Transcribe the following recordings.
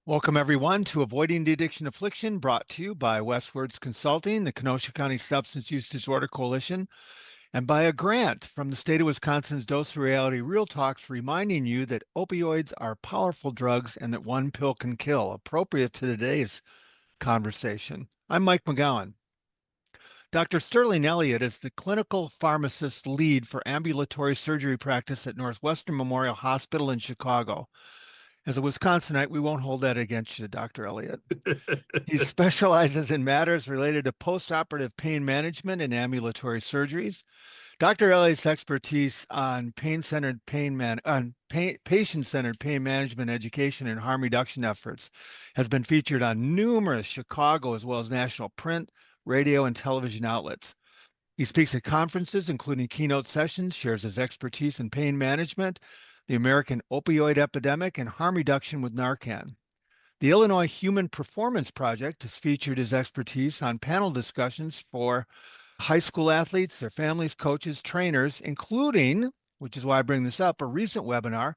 Welcome, everyone, to Avoiding the Addiction Affliction, brought to you by Westwards Consulting, the Kenosha County Substance Use Disorder Coalition, and by a grant from the state of Wisconsin's Dose of Reality Real Talks, reminding you that opioids are powerful drugs and that one pill can kill, appropriate to today's conversation. I'm Mike McGowan. Dr. Sterling Elliott is the clinical pharmacist lead for ambulatory surgery practice at Northwestern Memorial Hospital in Chicago. As a Wisconsinite, we won't hold that against you, Dr. Elliott. He specializes in matters related to postoperative pain management and ambulatory surgeries. Dr. Elliott's expertise on patient-centered pain management education and harm reduction efforts has been featured on numerous Chicago as well as national print, radio, and television outlets. He speaks at conferences, including keynote sessions, shares his expertise in pain management, the American opioid epidemic, and harm reduction with Narcan. The Illinois Human Performance Project has featured his expertise on panel discussions for high school athletes, their families, coaches, trainers, including, which is why I bring this up, a recent webinar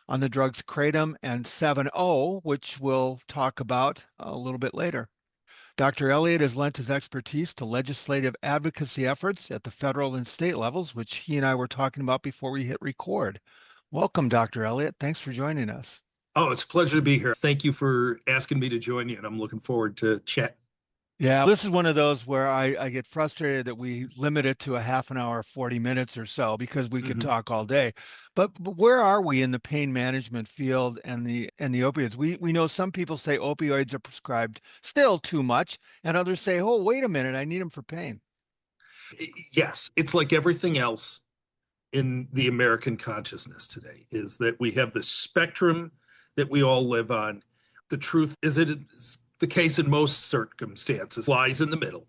on the drugs Kratom and 7-O, which we'll talk about a little bit later. Dr. Elliott has lent his expertise to legislative advocacy efforts at the federal and state levels, which he and I were talking about before we hit record. Welcome, Dr. Elliott. Thanks for joining us. Oh, it's a pleasure to be here. Thank you for asking me to join you, and I'm looking forward to chat. Yeah, this is one of those where I get frustrated that we limit it to a half an hour, 40 minutes or so, because we could talk all day. But where are we in the pain management field and the opioids? We know some people say opioids are prescribed still too much, and others say, oh, wait a minute, I need them for pain. Yes, it's like everything else in the American consciousness today, is that we have this spectrum that we all live on. The truth is, it is the case in most circumstances, lies in the middle.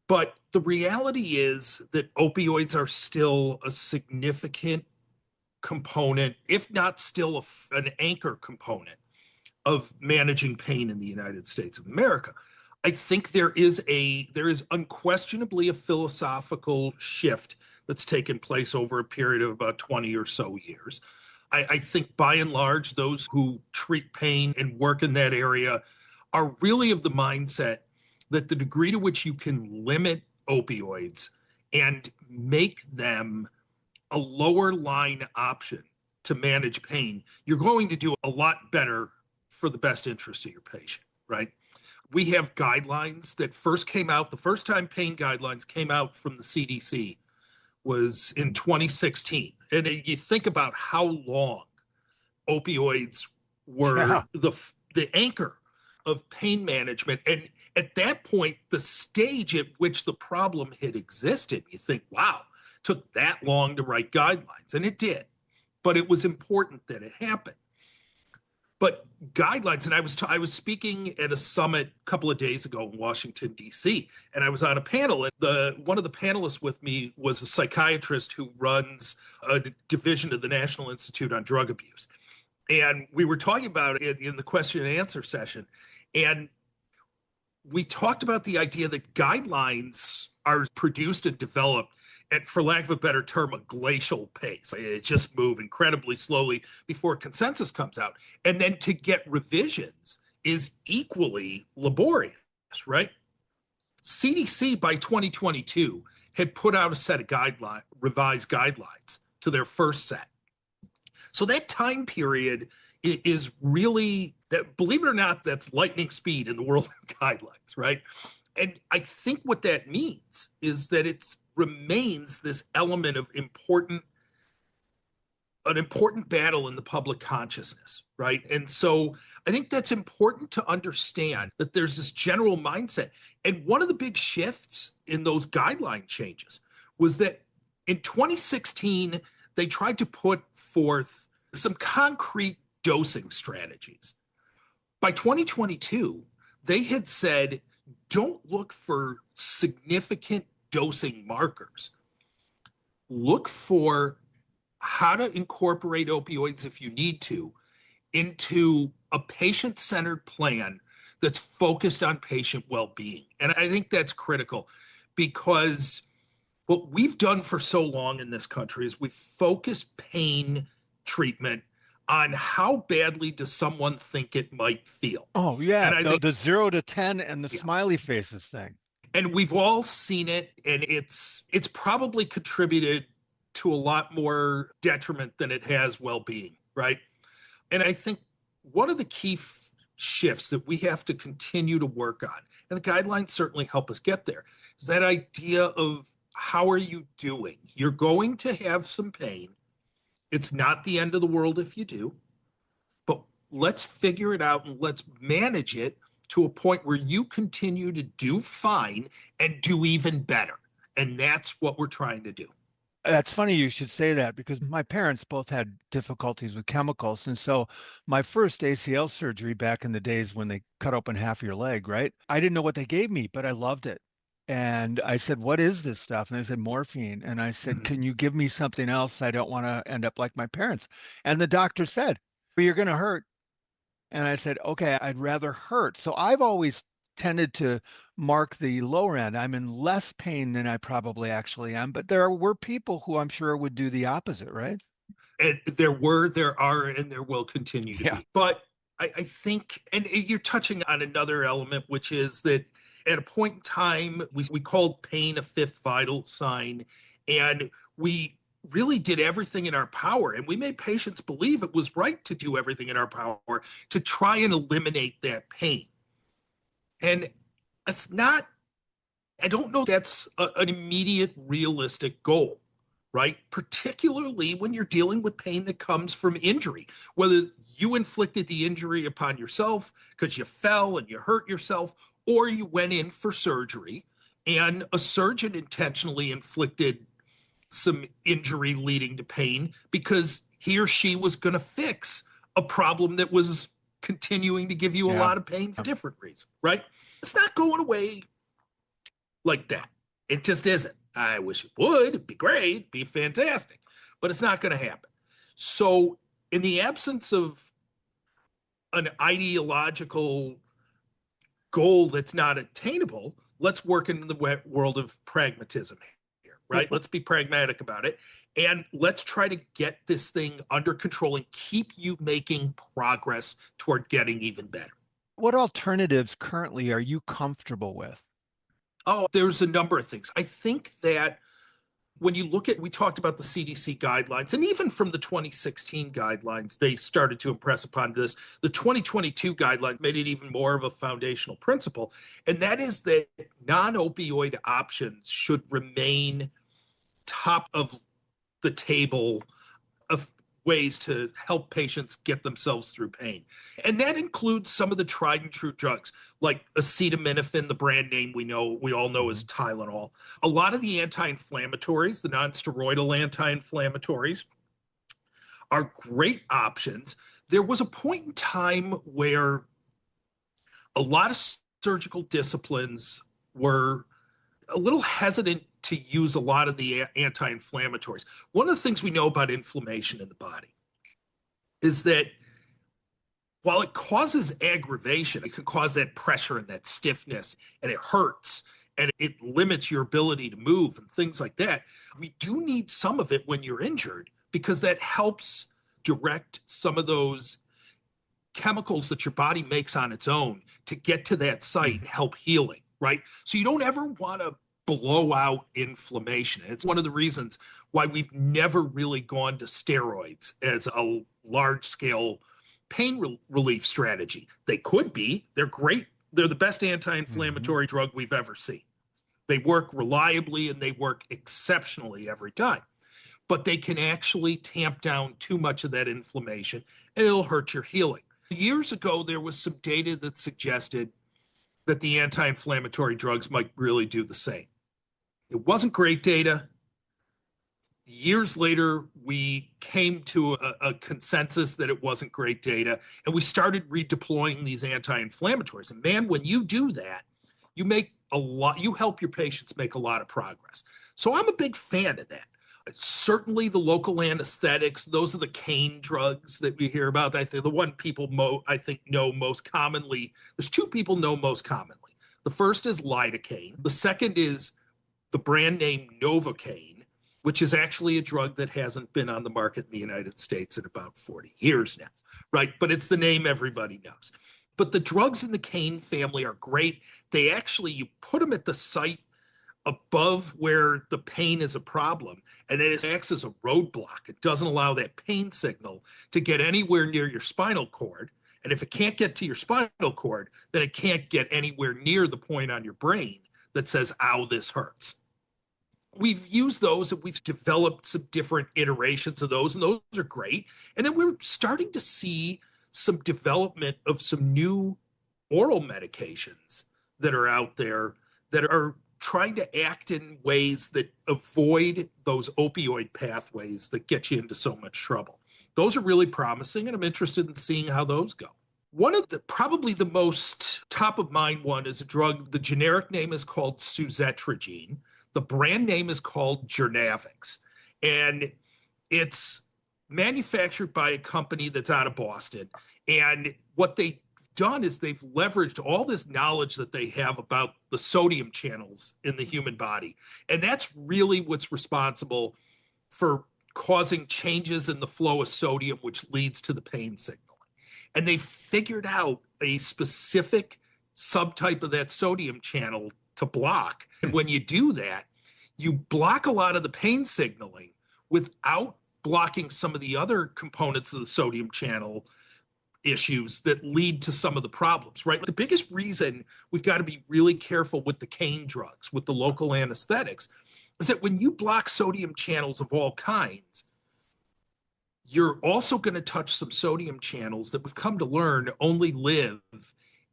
But the reality is that opioids are still a significant component, if not still an anchor component of managing pain in the United States of America. I think there is unquestionably a philosophical shift that's taken place over a period of about 20 or so years. I think by and large, those who treat pain and work in that area are really of the mindset that the degree to which you can limit opioids and make them a lower line option to manage pain, you're going to do a lot better for the best interest of your patient, right? We have guidelines that first came out, the first time pain guidelines came out from the CDC was in 2016. And you think about how long opioids were the anchor of pain management. And at that point, the stage at which the problem had existed, you think, wow, took that long to write guidelines. And it did. But it was important that it happened. But guidelines, and I was speaking at a summit a couple of days ago in Washington, D.C., and I was on a panel, and one of the panelists with me was a psychiatrist who runs a division of the National Institute on Drug Abuse. And we were talking about it in the question and answer session, and we talked about the idea that guidelines are produced and developed at, for lack of a better term, a glacial pace. It just moves incredibly slowly before consensus comes out. And then to get revisions is equally laborious, right? CDC by 2022 had put out a set of revised guidelines to their first set. So that time period is really, that, believe it or not, that's lightning speed in the world of guidelines, right? And I think what that means is that it remains this element of an important battle in the public consciousness, right? And so I think that's important to understand, that there's this general mindset. And one of the big shifts in those guideline changes was that in 2016, they tried to put forth some concrete dosing strategies. By 2022, they had said, don't look for significant dosing markers. Look for how to incorporate opioids, if you need to, into a patient-centered plan that's focused on patient well-being. And I think that's critical, because what we've done for so long in this country is we've focused pain treatment on how badly does someone think it might feel. Oh, yeah. And I The, think, the 0 to 10 and the yeah, smiley faces thing. and we've all seen it, and it's probably contributed to a lot more detriment than it has well-being, right? And I think one of the key shifts that we have to continue to work on, and the guidelines certainly help us get there, is that idea of how are you doing? You're going to have some pain. It's not the end of the world if you do, but let's figure it out and let's manage it to a point where you continue to do fine and do even better. And that's what we're trying to do. That's funny you should say that because my parents both had difficulties with chemicals. And so my first ACL surgery back in the days when they cut open half your leg, right? I didn't know what they gave me, but I loved it. And I said, "What is this stuff?" And they said, "Morphine." And I said, Mhm. "Can you give me something else? I don't want to end up like my parents." And the doctor said, "Well, you're going to hurt." And I said, "Okay, I'd rather hurt." So I've always tended to mark the lower end. I'm in less pain than I probably actually am, but were people who I'm sure would do the opposite, right? And there were, there are, and there will continue to Yeah. be. But I think, and you're touching on another element, which is that at a point in time, we called pain a fifth vital sign. And we really did everything in our power. And we made patients believe it was right to do everything in our power to try and eliminate that pain. And it's not, I don't know that's an immediate realistic goal, right? Particularly when you're dealing with pain that comes from injury, whether you inflicted the injury upon yourself because you fell and you hurt yourself, or you went in for surgery and a surgeon intentionally inflicted some injury leading to pain because he or she was going to fix a problem that was continuing to give you a Yeah. lot of pain for different reasons, right? It's not going away like that. It just isn't. I wish it would. It'd be great. It'd be fantastic. But it's not going to happen. So, in the absence of an ideological goal that's not attainable, let's work in the world of pragmatism here, right? Let's be pragmatic about it. And let's try to get this thing under control and keep you making progress toward getting even better. What alternatives currently are you comfortable with? Oh, there's a number of things. I think that when you look at, we talked about the CDC guidelines, and even from the 2016 guidelines, they started to impress upon this. The 2022 guidelines made it even more of a foundational principle, and that is that non opioid options should remain top of the table of ways to help patients get themselves through pain. And that includes some of the tried and true drugs like acetaminophen, the brand name we all know as Mhm. Tylenol. A lot of the anti-inflammatories, the non-steroidal anti-inflammatories are great options. There was a point in time where a lot of surgical disciplines were a little hesitant to use a lot of the anti-inflammatories. One of the things we know about inflammation in the body is that while it causes aggravation, it could cause that pressure and that stiffness, and it hurts and it limits your ability to move and things like that. We do need some of it when you're injured because that helps direct some of those chemicals that your body makes on its own to get to that site Mm. and help healing, right? So you don't ever want to blow out inflammation. And it's one of the reasons why we've never really gone to steroids as a large scale pain relief strategy. They could be, they're great. They're the best anti Mhm. inflammatory drug we've ever seen. They work reliably and they work exceptionally every time, but they can actually tamp down too much of that inflammation and it'll hurt your healing. Years ago, there was some data that suggested that the anti inflammatory drugs might really do the same. It wasn't great data. Years later, we came to a consensus that it wasn't great data, and we started redeploying these anti inflammatories. And man, when you do that, you make a lot, you help your patients make a lot of progress. So I'm a big fan of that. Certainly, the local anesthetics; those are the cane drugs that we hear about. I think the one people I think know most commonly. There's two people know most commonly. The first is lidocaine. The second is the brand name Novocaine, which is actually a drug that hasn't been on the market in the United States in about 40 years now, right? But it's the name everybody knows. But the drugs in the cane family are great. They actually, you put them at the site above where the pain is a problem, and it acts as a roadblock. It doesn't allow that pain signal to get anywhere near your spinal cord. And if it can't get to your spinal cord, then it can't get anywhere near the point on your brain that says, ow, this hurts. We've used those and we've developed some different iterations of those, and those are great. And then we're starting to see some development of some new oral medications that are out there that are trying to act in ways that avoid those opioid pathways that get you into so much trouble. Those are really promising, and I'm interested in seeing how those go. One of the probably the most top of mind one is a drug. The generic name is called suzetrigine. The brand name is called Journavx, and it's manufactured by a company that's out of Boston. And what they've done is they've leveraged all this knowledge that they have about the sodium channels in the human body. And that's really what's responsible for causing changes in the flow of sodium, which leads to the pain signaling. And they figured out a specific subtype of that sodium channel to block. And when you do that, you block a lot of the pain signaling without blocking some of the other components of the sodium channel issues that lead to some of the problems, right? The biggest reason we've got to be really careful with the cane drugs, with the local anesthetics, is that when you block sodium channels of all kinds, you're also going to touch some sodium channels that we've come to learn only live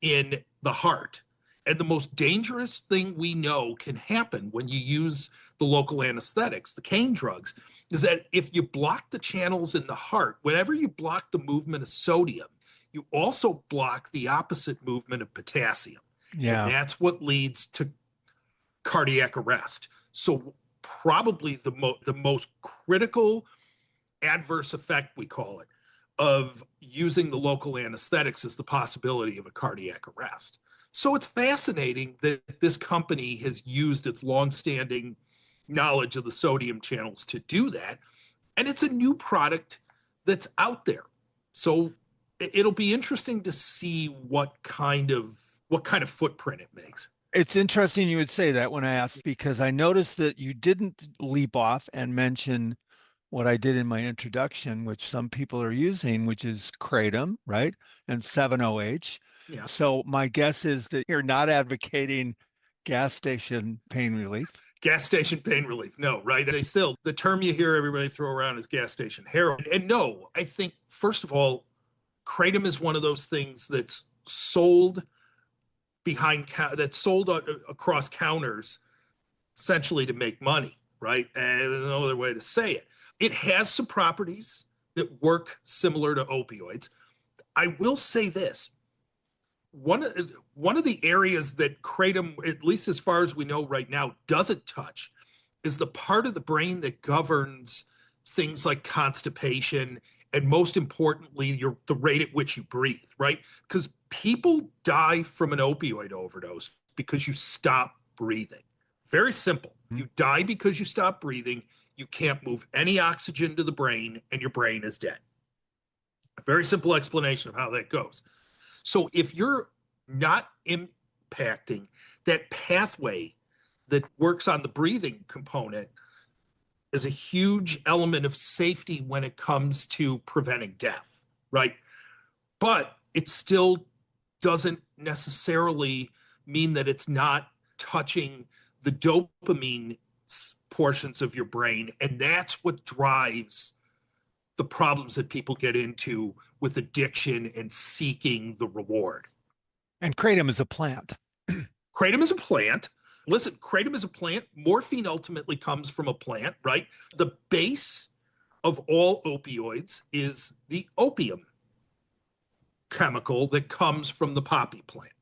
in the heart. And the most dangerous thing we know can happen when you use the local anesthetics, the cane drugs, is that if you block the channels in the heart, whenever you block the movement of sodium, you also block the opposite movement of potassium. Yeah. And that's what leads to cardiac arrest. So probably the most critical adverse effect, we call it, of using the local anesthetics is the possibility of a cardiac arrest. So it's fascinating that this company has used its longstanding knowledge of the sodium channels to do that. And it's a new product that's out there. So it'll be interesting to see what kind of footprint it makes. It's interesting you would say that when I asked, because I noticed that you didn't leap off and mention what I did in my introduction, which some people are using, which is kratom, right? And 7-OH. Yeah. So my guess is that you're not advocating gas station pain relief. Gas station pain relief. No, right? They still, the term you hear everybody throw around is gas station heroin. And no, I think, first of all, kratom is one of those things that's sold across counters essentially to make money, right? And no other way to say it. It has some properties that work similar to opioids. I will say this. One of the areas that kratom, at least as far as we know right now, doesn't touch is the part of the brain that governs things like constipation and, most importantly, the rate at which you breathe, right? Because people die from an opioid overdose because you stop breathing. Very simple. You die because you stop breathing. You can't move any oxygen to the brain, and your brain is dead. A very simple explanation of how that goes. So if you're not impacting that pathway that works on the breathing component, is a huge element of safety when it comes to preventing death, right? But it still doesn't necessarily mean that it's not touching the dopamine portions of your brain. And that's what drives the problems that people get into with addiction and seeking the reward. And kratom is a plant. Kratom is a plant. Listen, kratom is a plant. Morphine ultimately comes from a plant, right? The base of all opioids is the opium chemical that comes from the poppy plant.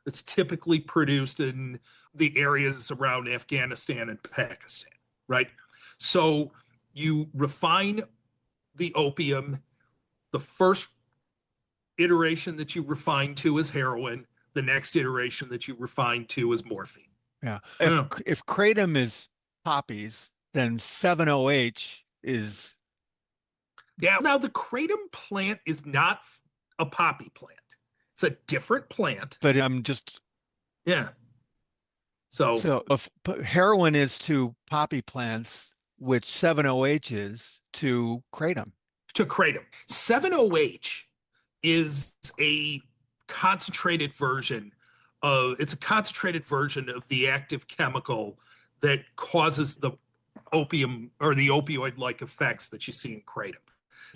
It's typically produced in the areas around Afghanistan and Pakistan, right? So you refine the opium. The first iteration that you refine to is heroin. The next iteration that you refine to is morphine. Yeah. If kratom is poppies, then 7-OH is, Yeah. Now, the kratom plant is not a poppy plant. It's a different plant. but I'm just, Yeah. So so if heroin is to poppy plants, which 7-OH is to kratom. to kratom, 7-OH is a concentrated version it's a concentrated version of the active chemical that causes the opium or the opioid like effects that you see in kratom.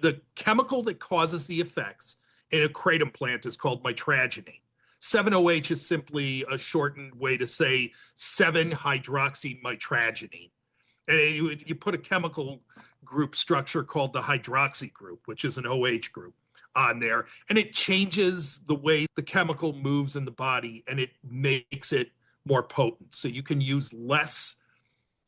The chemical that causes the effects in a kratom plant is called mitragynine. 7-OH is simply a shortened way to say 7-hydroxymitragynine. And you put a chemical group structure called the hydroxy group, which is an OH group, on there, and it changes the way the chemical moves in the body and it makes it more potent. So you can use less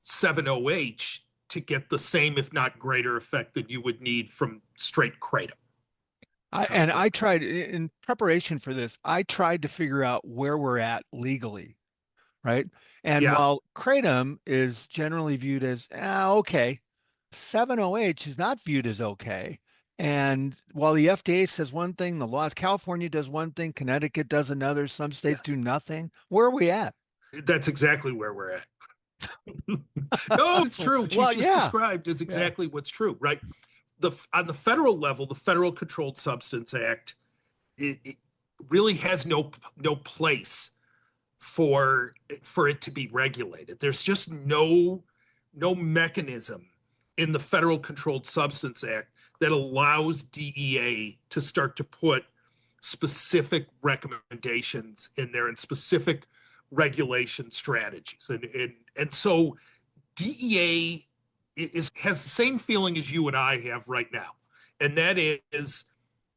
7-OH to get the same, if not greater, effect that you would need from straight kratom. That's how it And I works. tried in preparation for this, I tried to figure out where we're at legally, right? And Yeah. while kratom is generally viewed as okay, 7-OH is not viewed as okay. And while the FDA says one thing, the laws, California does one thing, Connecticut does another, some states do Yes. nothing. Where are we at? That's exactly where we're at. No, it's true. What you Well, just yeah, described is yeah. exactly what's true, right? On the federal level, the Federal Controlled Substance Act, it really has no place for it to be regulated. There's just no mechanism in the Federal Controlled Substance Act that allows DEA to start to put specific recommendations in there and specific regulation strategies. And so DEA has the same feeling as you and I have right now. And that is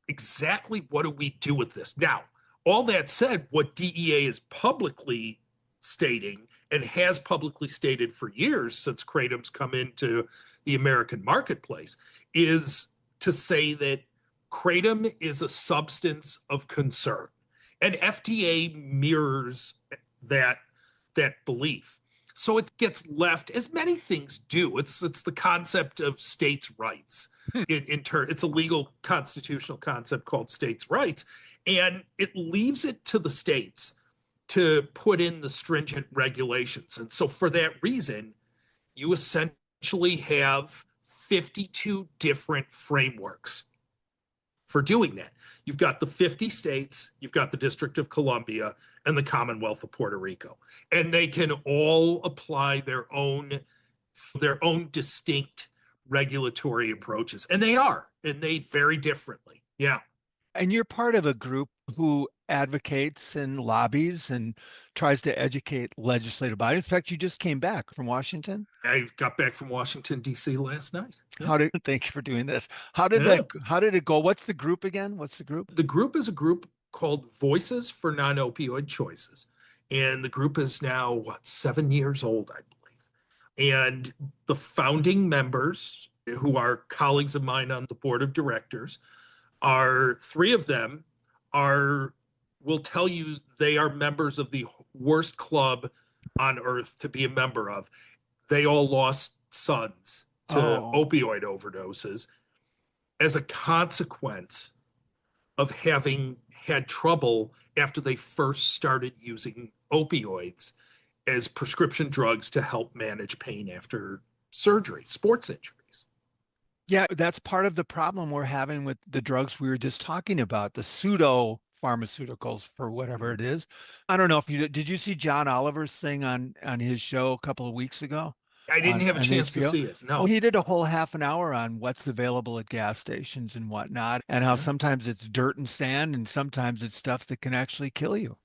exactly what do we do with this? Now, all that said, what DEA is publicly stating and has publicly stated for years since kratom's come into the American marketplace is to say that kratom is a substance of concern. And FDA mirrors that belief. So it gets left, as many things do. It's the concept of states' rights. In turn, it's a legal constitutional concept called states' rights, and it leaves it to the states to put in the stringent regulations. And so, for that reason, you essentially have 52 different frameworks for doing that. You've got the 50 states, you've got the District of Columbia, and the Commonwealth of Puerto Rico. And they can all apply their own distinct regulatory approaches. And they vary differently. Yeah. And you're part of a group who advocates and lobbies and tries to educate legislative body. In fact, you just came back from Washington. I got back from Washington, D.C. last night. Yeah. Thank you for doing this. Yeah. How did it go? What's the group again? What's the group? The group is a group called Voices for Non-Opioid Choices. And the group is now, 7 years old, I believe. And the founding members, who are colleagues of mine on the board of directors, are three of them will tell you they are members of the worst club on earth to be a member of. They all lost sons to Oh, opioid overdoses as a consequence of having had trouble after they first started using opioids as prescription drugs to help manage pain after surgery, sports injuries. yeah, that's part of the problem we're having with the drugs we were just talking about, the pseudo pharmaceuticals for whatever Mm-hmm. it is. I don't know if you did you see John Oliver's thing on his show a couple of weeks ago I didn't have a on chance to HBO? see it. Oh, No. he did a whole half an hour on what's available at gas stations and whatnot, and how Yeah. sometimes it's dirt and sand, and sometimes it's stuff that can actually kill you.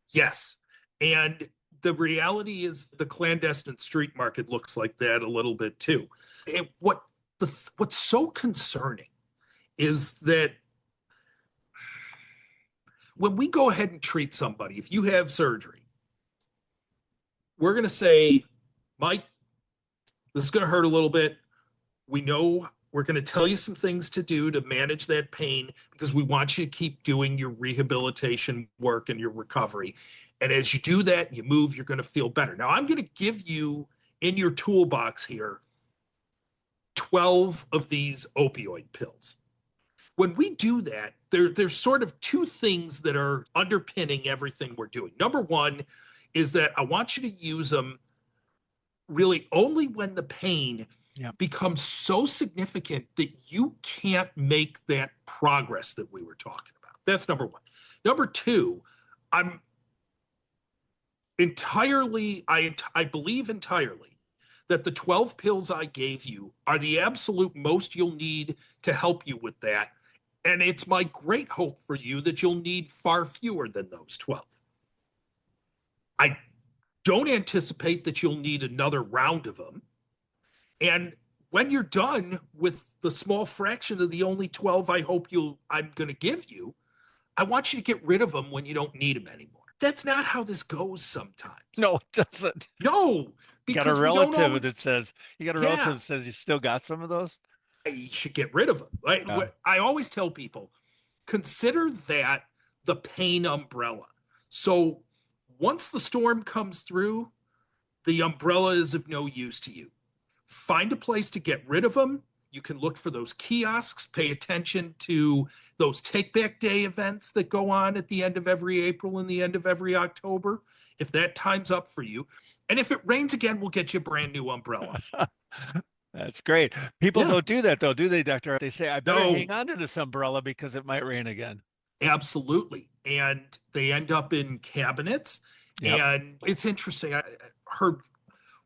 Yes. And the reality is the clandestine street market looks like that a little bit too. And what's so concerning is that when we go ahead and treat somebody, if you have surgery, we're going to say, Mike, this is going to hurt a little bit. We know we're going to tell you some things to do to manage that pain because we want you to keep doing your rehabilitation work and your recovery. And as you do that, you move, you're going to feel better. Now, I'm going to give you in your toolbox here 12 of these opioid pills. When we do that, there's sort of two things that are underpinning everything we're doing. Number one is that I want you to use them really only when the pain Yep. becomes so significant that you can't make that progress that we were talking about. That's number one. Number two, I'm entirely, I believe entirely that the 12 pills I gave you are the absolute most you'll need to help you with that. And it's my great hope for you that you'll need far fewer than those 12. I don't anticipate that you'll need another round of them. And when you're done with the small fraction of the only 12 I'm going to give you, I want you to get rid of them when you don't need them anymore. That's not how this goes sometimes. No, it doesn't. No, You got a because we don't relative always, that says yeah, you still got some of those. you should get rid of them. Right? Yeah. I always tell people, consider that the pain umbrella. So once the storm comes through, the umbrella is of no use to you. Find a place to get rid of them. You can look for those kiosks, pay attention to those take back day events that go on at the end of every April and the end of every October, if that time's up for you. And if it rains again, we'll get you a brand new umbrella. That's great. People Yeah. don't do that though, do they, Doctor? They say, I better No, hang on to this umbrella because it might rain again. absolutely. And they end up in cabinets. Yep. And it's interesting. I heard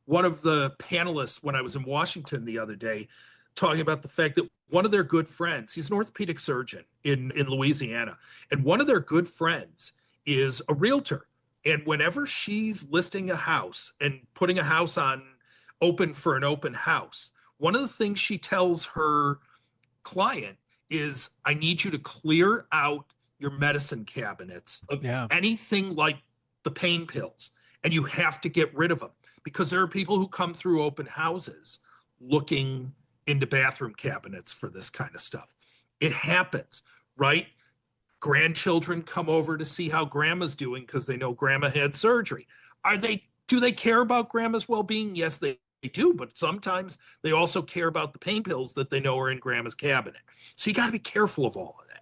one of the panelists when I was in Washington the other day talking about the fact that one of their good friends, he's an orthopedic surgeon in Louisiana, and one of their good friends is a realtor. And whenever she's listing a house and putting a house on open for an open house, one of the things she tells her client is, I need you to clear out your medicine cabinets of Yeah. anything like the pain pills, and you have to get rid of them because there are people who come through open houses looking into bathroom cabinets for this kind of stuff. It happens, right? Grandchildren come over to see how grandma's doing because they know grandma had surgery. Do they care about grandma's well-being? Yes, they do, but sometimes they also care about the pain pills that they know are in grandma's cabinet. So you got to be careful of all of that.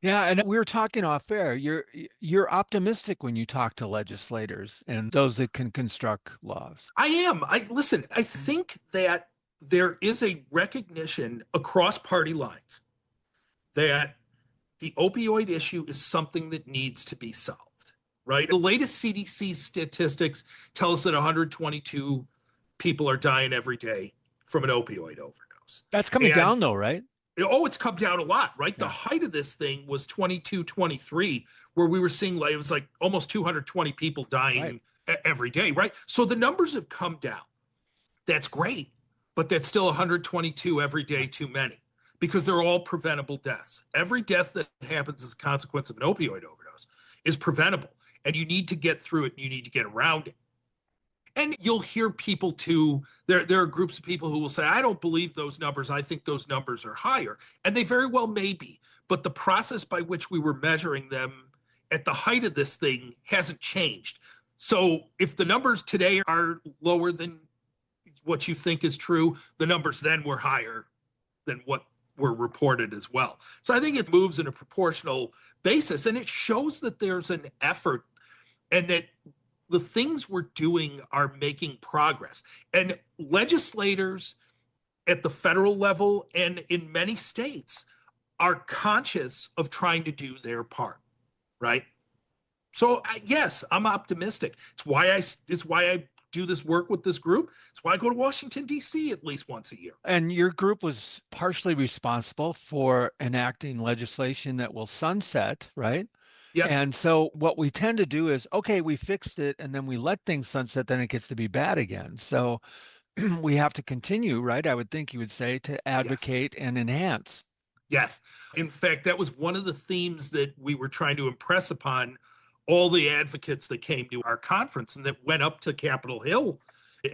Yeah, and we were talking off air. You're optimistic when you talk to legislators and those that can construct laws. I am. I think that there is a recognition across party lines that the opioid issue is something that needs to be solved, right? The latest CDC statistics tell us that 122 people are dying every day from an opioid overdose. That's coming And down though, right? it's come down a lot, right? The Yeah. height of this thing was 22, 23, where we were seeing like it was like almost 220 people Right. dying every day, right? So the numbers have come down. That's great, but that's still 122 every day too many because they're all preventable deaths. Every death that happens as a consequence of an opioid overdose is preventable, and you need to get through it and you need to get around it. And you'll hear people too, there are groups of people who will say, I don't believe those numbers. I think those numbers are higher. And they very well may be. But the process by which we were measuring them at the height of this thing hasn't changed. So if the numbers today are lower than what you think is true, the numbers then were higher than what were reported as well. So I think it moves in a proportional basis. And it shows that there's an effort and that the things we're doing are making progress. And legislators at the federal level and in many states are conscious of trying to do their part, right? So yes, I'm optimistic. It's why I do this work with this group. It's why I go to Washington D.C. at least once a year. And your group was partially responsible for enacting legislation that will sunset, right? Yep. And so what we tend to do is, okay, we fixed it and then we let things sunset, then it gets to be bad again. So we have to continue, right? I would think you would say to Yes. advocate and enhance. Yes. In fact, that was one of the themes that we were trying to impress upon all the advocates that came to our conference and that went up to Capitol Hill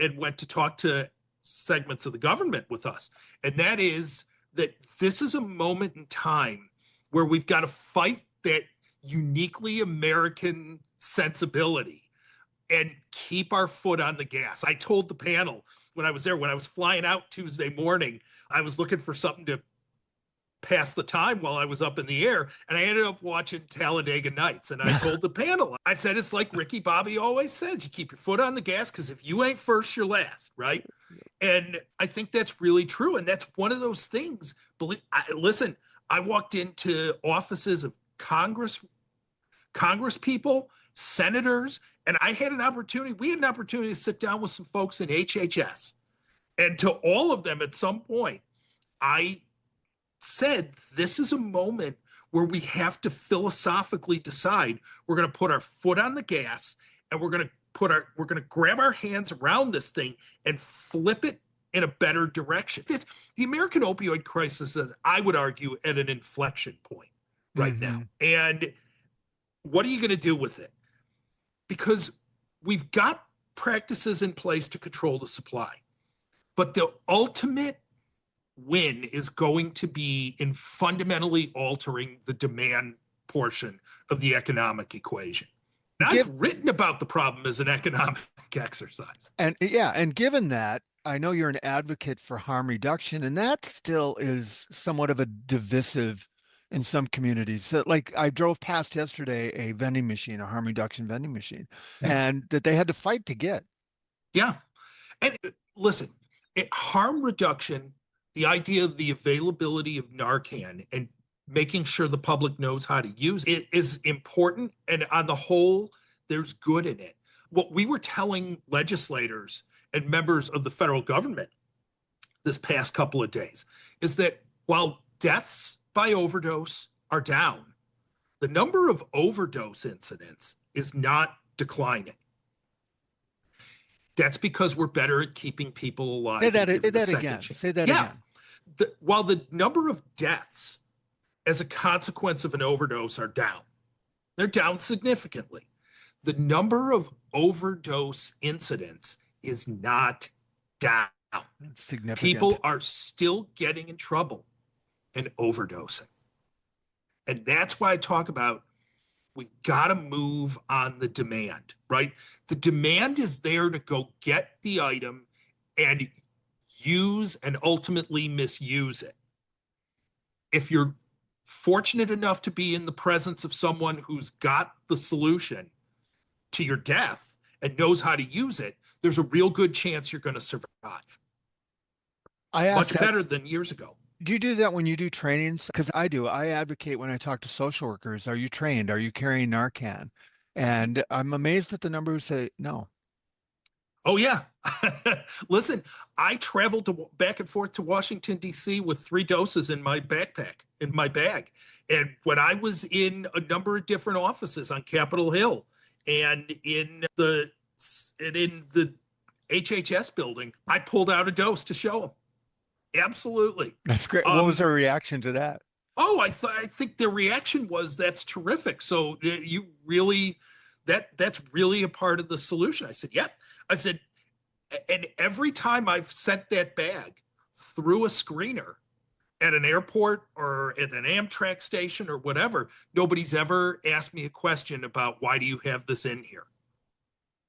and went to talk to segments of the government with us. And that is that this is a moment in time where we've got to fight that uniquely American sensibility and keep our foot on the gas. I told the panel when I was there, when I was flying out Tuesday morning, I was looking for something to pass the time while I was up in the air. And I ended up watching Talladega Nights. And I told the panel, I said, it's like Ricky Bobby always says, you keep your foot on the gas because if you ain't first, you're last, right? And I think that's really true. And that's one of those things. Listen, I walked into offices of Congress people, senators, and we had an opportunity to sit down with some folks in HHS. And to all of them at some point, I said, this is a moment where we have to philosophically decide we're going to put our foot on the gas and we're going to grab our hands around this thing and flip it in a better direction. The American opioid crisis is, I would argue, at an inflection point right now. And what are you going to do with it? Because we've got practices in place to control the supply, but the ultimate win is going to be in fundamentally altering the demand portion of the economic equation. And I've written about the problem as an economic exercise. And yeah, and given that, I know you're an advocate for harm reduction, and that still is somewhat of a divisive in some communities. So, like I drove past yesterday a vending machine, a harm reduction vending machine, and that they had to fight to get. Yeah. And listen, harm reduction, the idea of the availability of Narcan and making sure the public knows how to use it is important. And on the whole, there's good in it. What we were telling legislators and members of the federal government this past couple of days is that while deaths by overdose are down, the number of overdose incidents is not declining. That's because we're better at keeping people alive. Say that again. Say that again. While the number of deaths as a consequence of an overdose are down, they're down significantly. The number of overdose incidents is not down. Significant. People are still getting in trouble and overdosing. And that's why I talk about we've got to move on the demand, right? The demand is there to go get the item and use and ultimately misuse it. If you're fortunate enough to be in the presence of someone who's got the solution to your death and knows how to use it, there's a real good chance you're going to survive. Much better than years ago. Do you do that when you do trainings? Because I do. I advocate when I talk to social workers. Are you trained? Are you carrying Narcan? And I'm amazed at the number who say no. Oh, yeah. Listen, I traveled back and forth to Washington, D.C. with 3 doses in my backpack, in my bag. And when I was in a number of different offices on Capitol Hill and in the HHS building, I pulled out a dose to show them. Absolutely. That's great. What was their reaction to that? Oh, I think their reaction was, that's terrific. So you really, that's really a part of the solution. I said, yep. I said, and every time I've sent that bag through a screener at an airport or at an Amtrak station or whatever, nobody's ever asked me a question about why do you have this in here?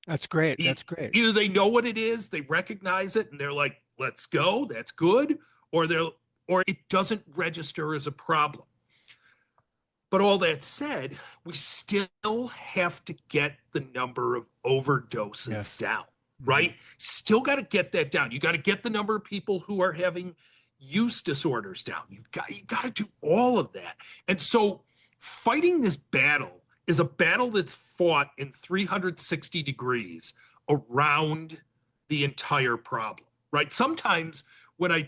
That's great. That's great. Either they know what it is, they recognize it, and they're like, let's go, that's good, or it doesn't register as a problem. But all that said, we still have to get the number of overdoses down, right? Still got to get that down. You got to get the number of people who are having use disorders down. You got to do all of that. And so fighting this battle is a battle that's fought in 360 degrees around the entire problem, right? Sometimes when I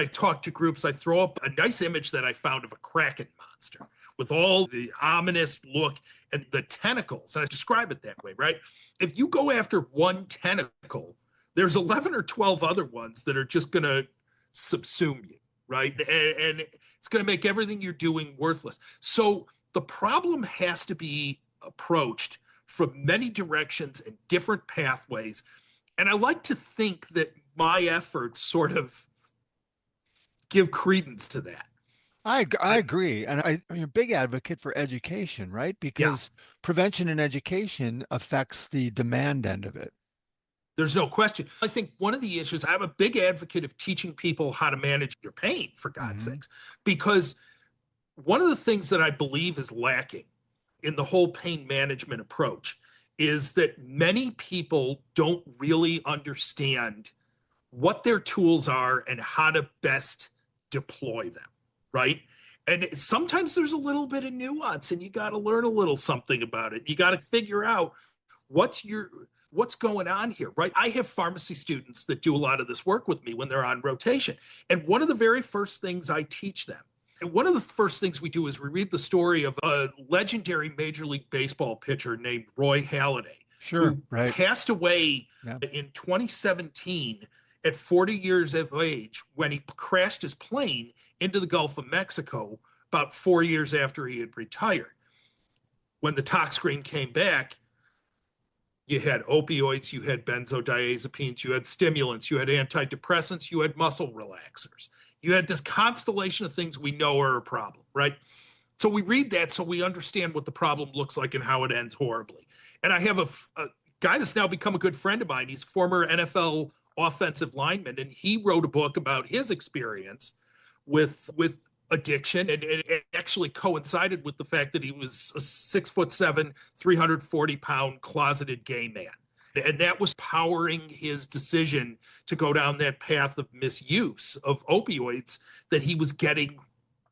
talk to groups, I throw up a nice image that I found of a Kraken monster with all the ominous look and the tentacles. And I describe it that way, right? If you go after one tentacle, there's 11 or 12 other ones that are just going to subsume you, right? And it's going to make everything you're doing worthless. So the problem has to be approached from many directions and different pathways. And I like to think that my efforts sort of give credence to that. I I, agree. And I'm a big advocate for education, right? yeah, Because prevention and education affects the demand end of it. there's no question. I think one of the issues, I'm a big advocate of teaching people how to manage your pain, for God's Hmm. sakes, because one of the things that I believe is lacking in the whole pain management approach is that many people don't really understand what their tools are and how to best deploy them, right? And sometimes there's a little bit of nuance and you got to learn a little something about it. You got to figure out what's going on here, right? I have pharmacy students that do a lot of this work with me when they're on rotation. And one of the very first things I teach them, and one of the first things we do is we read the story of a legendary Major League Baseball pitcher named Roy Halladay, Sure, who right. passed away Yeah. in 2017 at 40 years of age when he crashed his plane into the Gulf of Mexico about 4 years after he had retired. When the tox screen came back, you had opioids, you had benzodiazepines, you had stimulants, you had antidepressants, you had muscle relaxers. You had this constellation of things we know are a problem, right? So we read that so we understand what the problem looks like and how it ends horribly. And I have a guy that's now become a good friend of mine. He's a former NFL offensive lineman, and he wrote a book about his experience with addiction, and it actually coincided with the fact that he was a 6'7", 340-pound closeted gay man. And that was powering his decision to go down that path of misuse of opioids that he was getting,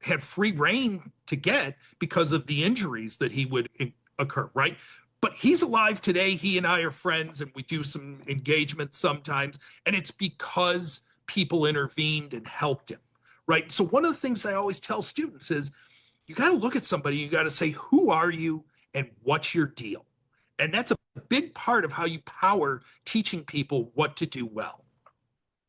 had free reign to get because of the injuries that he would occur, right? But he's alive today. He and I are friends, and we do some engagements sometimes. And it's because people intervened and helped him, right? So one of the things I always tell students is you got to look at somebody, you got to say, who are you and what's your deal? And that's a big part of how you power teaching people what to do well.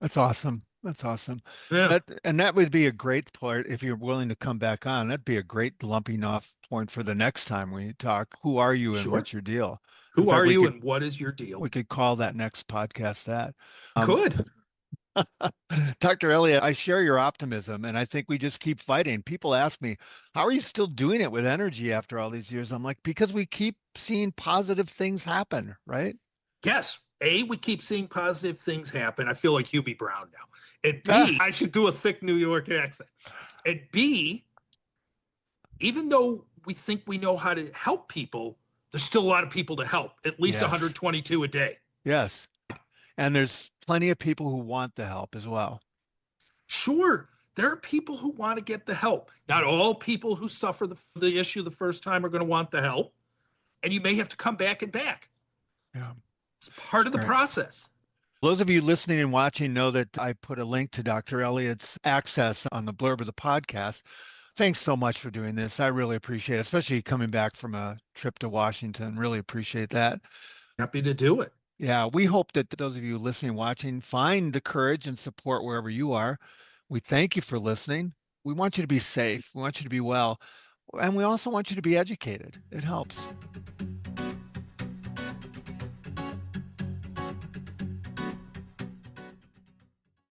That's awesome. That's awesome. Yeah, That would be a great part if you're willing to come back on. That'd be a great lumping off point for the next time we talk. Who are you and sure. what's your deal? In Who fact, are you and what is your deal? we could call that next podcast that. Um, Good. Dr. Elliott, I share your optimism, and I think we just keep fighting. People ask me, how are you still doing it with energy after all these years? I'm like, because we keep seeing positive things happen, right? Yes. A, we keep seeing positive things happen. I feel like Hubie Brown now. And B, I should do a thick New York accent. And B, even though we think we know how to help people, there's still a lot of people to help, at least Yes, 122 a day. yes. And there's plenty of people who want the help as well. Sure, there are people who want to get the help. Not all people who suffer the issue the first time are going to want the help. And you may have to come back and back. Yeah, It's part of the great. process. Those of you listening and watching know that I put a link to Dr. Elliott's access on the blurb of the podcast. Thanks so much for doing this. I really appreciate it, especially coming back from a trip to Washington. Really appreciate that. Happy to do it. Yeah, we hope that those of you listening, watching, find the courage and support wherever you are. We thank you for listening. We want you to be safe. We want you to be well. And we also want you to be educated. It helps.